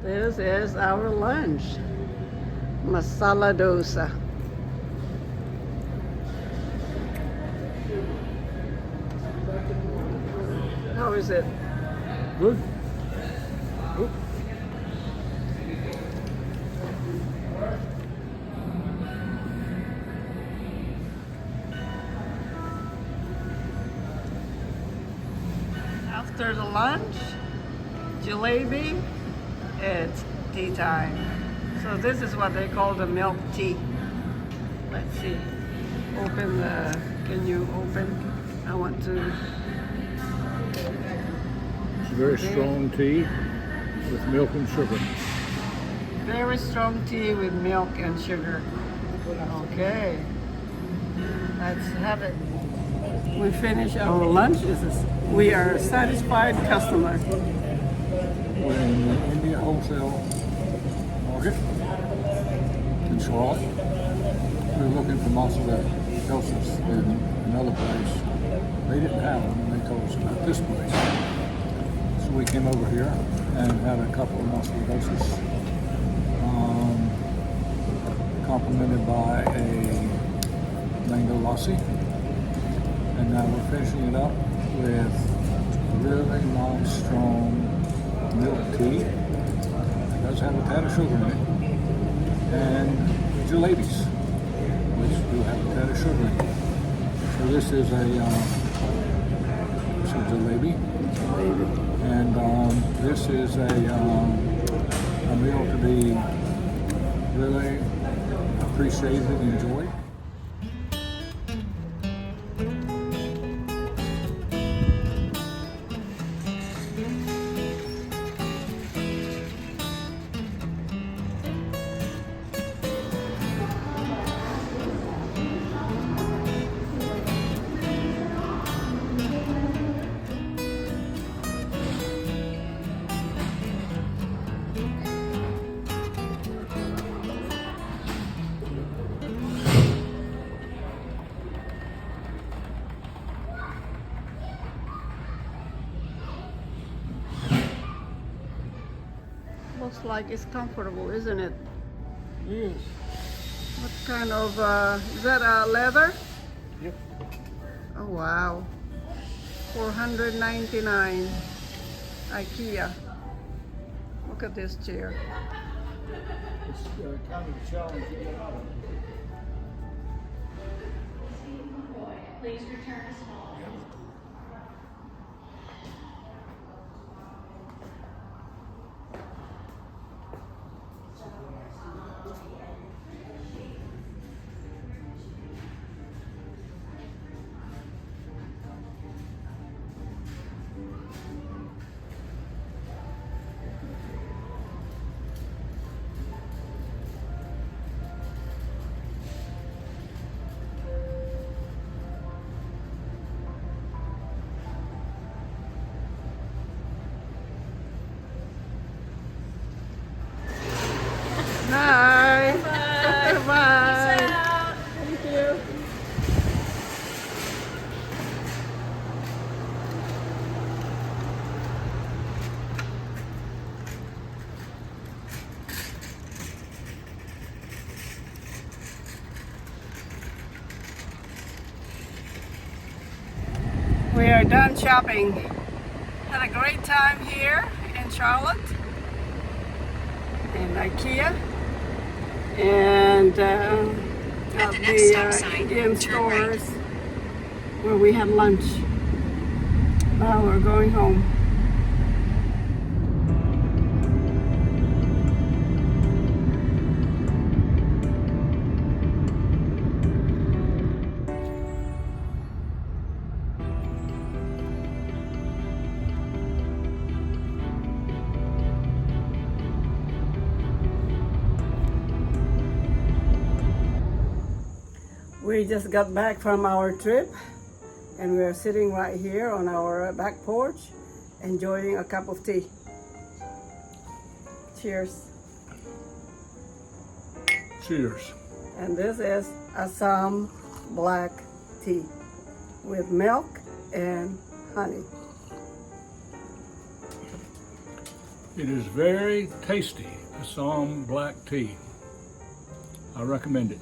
This is our lunch. Masala Dosa. How is it? Good. Oop. After the lunch, Jelebi, it's tea time. So this is what they call the milk tea. Let's see. Open the, can you open? I want to. It's very strong tea with milk and sugar. Very strong tea with milk and sugar. Okay. Let's have it. We finish our lunch. We are a satisfied customer. We're in the India Wholesale Market in Charlotte. We were looking for Masala Dosas in another place. They didn't have them, and they told us about this place. So we came over here and had a couple of Masala Dosas, complemented by a mango lassi. And now we're finishing it up with really nice, strong milk tea. It does have a tad of sugar in it. And jalebis, which do have a tad of sugar in it. So this is a jalebi. And this is a meal to be really appreciated and enjoyed. Looks like it's comfortable, isn't it? Yes. What kind of, is that leather? Yep. Oh wow. $499. Ikea. Look at this chair. It's kind of a challenge to get out of. Please return to small. Bye. Bye. Bye. Peace out. Thank you. We are done shopping. Had a great time here in Charlotte, in Ikea, and at the next stop sign, Indian turn right. stores where we had lunch. Now we're going home. We just got back from our trip and we're sitting right here on our back porch enjoying a cup of tea. Cheers. Cheers. And this is Assam black tea with milk and honey. It is very tasty, Assam black tea. I recommend it.